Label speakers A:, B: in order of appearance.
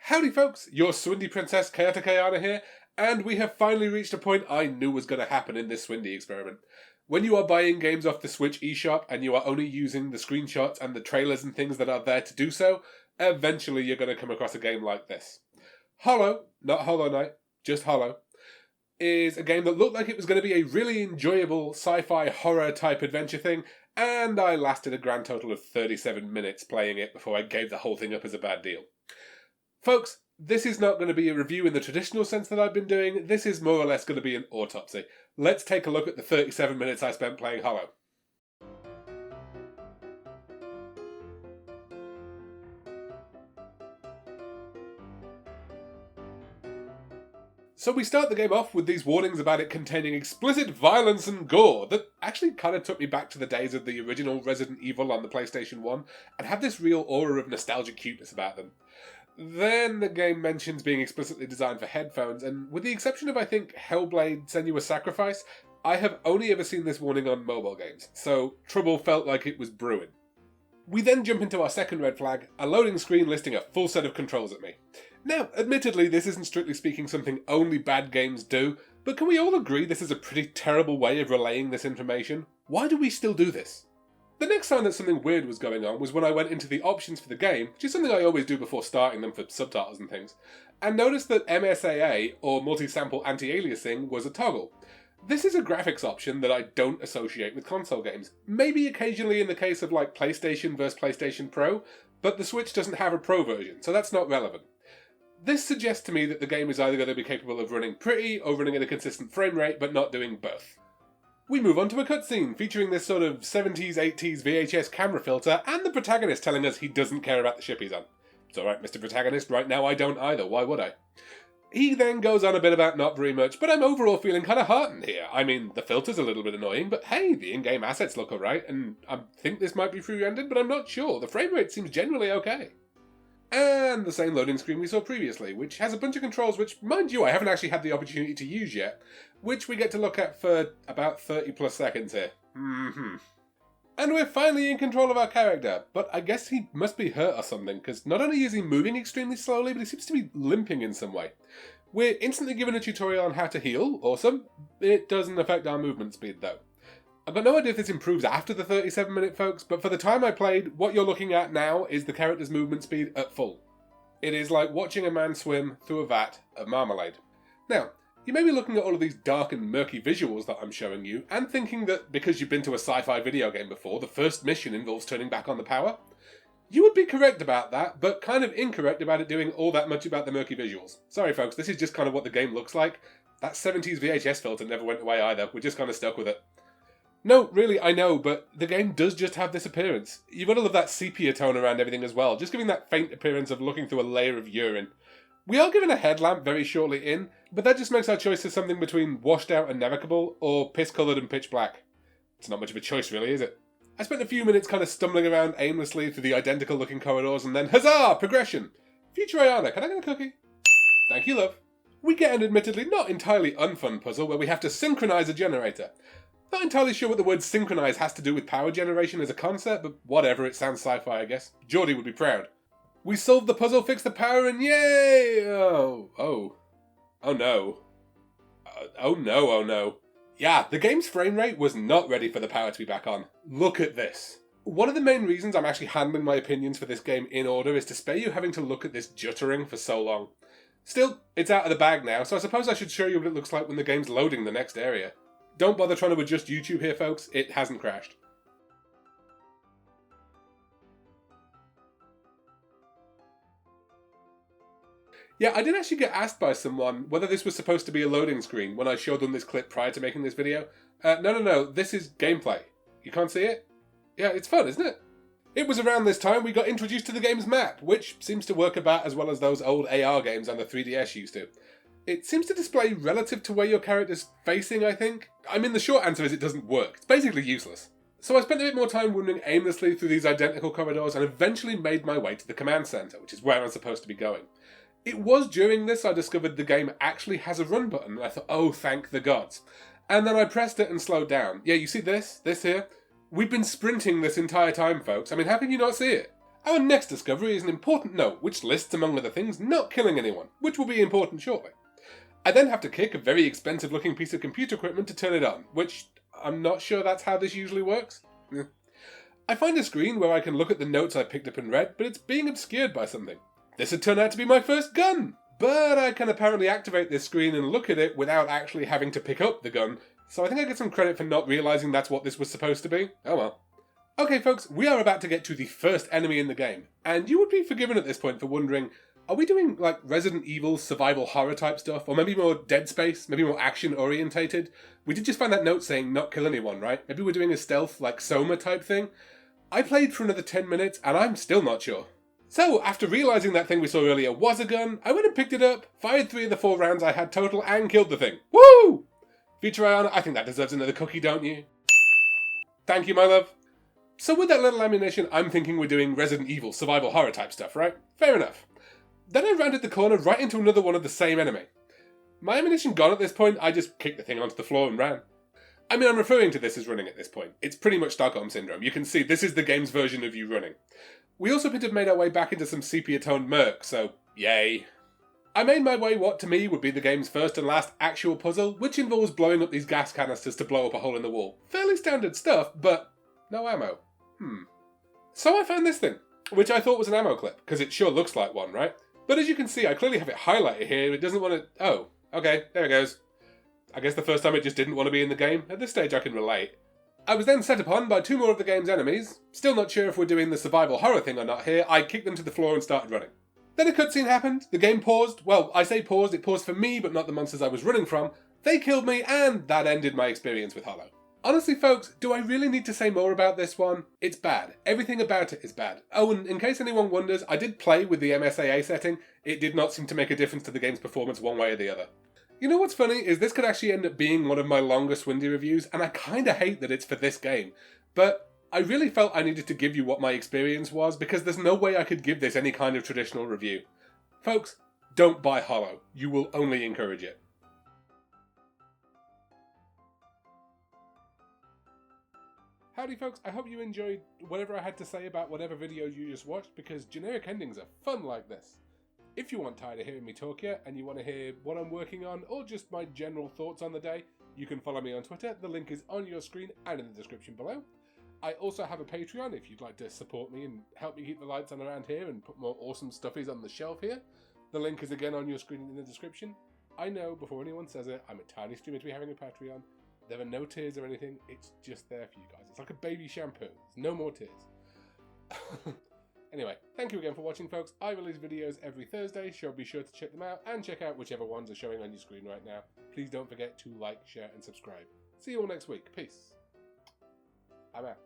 A: Howdy folks, your Swindie Princess Chaotic Ayana here, and we have finally reached a point I knew was going to happen in this Swindie experiment. When you are buying games off the Switch eShop and you are only using the screenshots and the trailers and things that are there to do so, eventually you're going to come across a game like this. Hollow, not Hollow Knight, just Hollow, is a game that looked like it was going to be a really enjoyable sci-fi horror type adventure thing, and I lasted a grand total of 37 minutes playing it before I gave the whole thing up as a bad deal. Folks, this is not going to be a review in the traditional sense that I've been doing. This is more or less going to be an autopsy. Let's take a look at the 37 minutes I spent playing Hollow. So we start the game off with these warnings about it containing explicit violence and gore that actually kind of took me back to the days of the original Resident Evil on the PlayStation 1 and had this real aura of nostalgic cuteness about them. Then the game mentions being explicitly designed for headphones, and with the exception of, I think, Hellblade: Senua's Sacrifice, I have only ever seen this warning on mobile games, so trouble felt like it was brewing. We then jump into our second red flag, a loading screen listing a full set of controls at me. Now, admittedly, this isn't strictly speaking something only bad games do, but can we all agree this is a pretty terrible way of relaying this information? Why do we still do this? The next sign that something weird was going on was when I went into the options for the game, which is something I always do before starting them for subtitles and things, and noticed that MSAA, or multi-sample anti-aliasing, was a toggle. This is a graphics option that I don't associate with console games. Maybe occasionally in the case of like PlayStation vs PlayStation Pro, but the Switch doesn't have a Pro version, so that's not relevant. This suggests to me that the game is either going to be capable of running pretty or running at a consistent frame rate, but not doing both. We move on to a cutscene featuring this sort of 70s, 80s VHS camera filter and the protagonist telling us he doesn't care about the ship he's on. It's alright, Mr. Protagonist, right now I don't either, why would I? He then goes on a bit about not very much, but I'm overall feeling kind of heartened here. I mean, the filter's a little bit annoying, but hey, the in-game assets look alright, and I think this might be free-rendered, but I'm not sure. The frame rate seems generally okay. And the same loading screen we saw previously, which has a bunch of controls which, mind you, I haven't actually had the opportunity to use yet, which we get to look at for about 30 plus seconds here. And we're finally in control of our character, but I guess he must be hurt or something, because not only is he moving extremely slowly, but he seems to be limping in some way. We're instantly given a tutorial on how to heal, awesome. It doesn't affect our movement speed though. I've got no idea if this improves after the 37 minute folks, but for the time I played, what you're looking at now is the character's movement speed at full. It is like watching a man swim through a vat of marmalade. Now, you may be looking at all of these dark and murky visuals that I'm showing you, and thinking that because you've been to a sci-fi video game before, the first mission involves turning back on the power. You would be correct about that, but kind of incorrect about it doing all that much about the murky visuals. Sorry folks, this is just kind of what the game looks like. That 70s VHS filter never went away either, we're just kind of stuck with it. No, really, I know, but the game does just have this appearance. You've got all of that sepia tone around everything as well, just giving that faint appearance of looking through a layer of urine. We are given a headlamp very shortly in, but that just makes our choices something between washed out and navigable, or piss-coloured and pitch black. It's not much of a choice really, is it? I spent a few minutes kind of stumbling around aimlessly through the identical looking corridors and then, huzzah, progression! Future Ayana, can I get a cookie? Thank you, love. We get an admittedly not entirely unfun puzzle where we have to synchronise a generator. Not entirely sure what the word synchronise has to do with power generation as a concept, but whatever, it sounds sci-fi I guess. Geordie would be proud. We solved the puzzle, fixed the power, and yay! Oh no. Oh no. Yeah, the game's frame rate was not ready for the power to be back on. Look at this. One of the main reasons I'm actually handling my opinions for this game in order is to spare you having to look at this juttering for so long. Still, it's out of the bag now, so I suppose I should show you what it looks like when the game's loading the next area. Don't bother trying to adjust YouTube here, folks. It hasn't crashed. Yeah, I did actually get asked by someone whether this was supposed to be a loading screen when I showed them this clip prior to making this video. No, this is gameplay. You can't see it? Yeah, it's fun, isn't it? It was around this time we got introduced to the game's map, which seems to work about as well as those old AR games on the 3DS used to. It seems to display relative to where your character's facing, I think. I mean, the short answer is it doesn't work. It's basically useless. So I spent a bit more time wandering aimlessly through these identical corridors and eventually made my way to the command center, which is where I'm supposed to be going. It was during this I discovered the game actually has a run button, and I thought, oh, thank the gods. And then I pressed it and slowed down. Yeah, you see this here? We've been sprinting this entire time, folks. I mean, how can you not see it? Our next discovery is an important note which lists, among other things, not killing anyone, which will be important shortly. I then have to kick a very expensive looking piece of computer equipment to turn it on, which I'm not sure that's how this usually works. I find a screen where I can look at the notes I picked up and read, but it's being obscured by something. This had turned out to be my first gun! But I can apparently activate this screen and look at it without actually having to pick up the gun, so I think I get some credit for not realising that's what this was supposed to be. Oh well. Okay folks, we are about to get to the first enemy in the game, and you would be forgiven at this point for wondering, are we doing like Resident Evil survival horror type stuff, or maybe more Dead Space, maybe more action orientated? We did just find that note saying not kill anyone, right? Maybe we're doing a stealth like Soma type thing? I played for another 10 minutes and I'm still not sure. So, after realising that thing we saw earlier was a gun, I went and picked it up, fired 3 of the 4 rounds I had total, and killed the thing. Woo! Future Ayana, I think that deserves another cookie, don't you? Thank you, my love. So with that little ammunition, I'm thinking we're doing Resident Evil survival horror type stuff, right? Fair enough. Then I rounded the corner right into another one of the same enemy. My ammunition gone at this point, I just kicked the thing onto the floor and ran. I mean, I'm referring to this as running at this point. It's pretty much Stockholm Syndrome. You can see this is the game's version of you running. We also appear to have made our way back into some sepia-toned murk, so yay. I made my way what to me would be the game's first and last actual puzzle, which involves blowing up these gas canisters to blow up a hole in the wall. Fairly standard stuff, but no ammo. So I found this thing, which I thought was an ammo clip, because it sure looks like one, right? But as you can see, I clearly have it highlighted here. It doesn't want to... Oh, okay, there it goes. I guess the first time it just didn't want to be in the game. At this stage I can relate. I was then set upon by 2 more of the game's enemies. Still not sure if we're doing the survival horror thing or not here. I kicked them to the floor and started running. Then a cutscene happened. The game paused. Well, I say paused. It paused for me, but not the monsters I was running from. They killed me, and that ended my experience with Hollow. Honestly, folks, do I really need to say more about this one? It's bad. Everything about it is bad. Oh, and in case anyone wonders, I did play with the MSAA setting. It did not seem to make a difference to the game's performance one way or the other. You know what's funny is this could actually end up being one of my longer Swindie reviews, and I kinda hate that it's for this game. But I really felt I needed to give you what my experience was, because there's no way I could give this any kind of traditional review. Folks, don't buy Hollow. You will only encourage it. Howdy folks, I hope you enjoyed whatever I had to say about whatever videos you just watched, because generic endings are fun like this. If you aren't tired of hearing me talk here, and you want to hear what I'm working on, or just my general thoughts on the day, you can follow me on Twitter. The link is on your screen and in the description below. I also have a Patreon if you'd like to support me and help me keep the lights on around here and put more awesome stuffies on the shelf here. The link is again on your screen in the description. I know, before anyone says it, I'm a tiny streamer to be having a Patreon. There are no tears or anything, it's just there for you guys. It's like a baby shampoo, there's no more tears. Anyway, thank you again for watching folks. I release videos every Thursday, so be sure to check them out and check out whichever ones are showing on your screen right now. Please don't forget to like, share and subscribe. See you all next week. Peace. I'm out.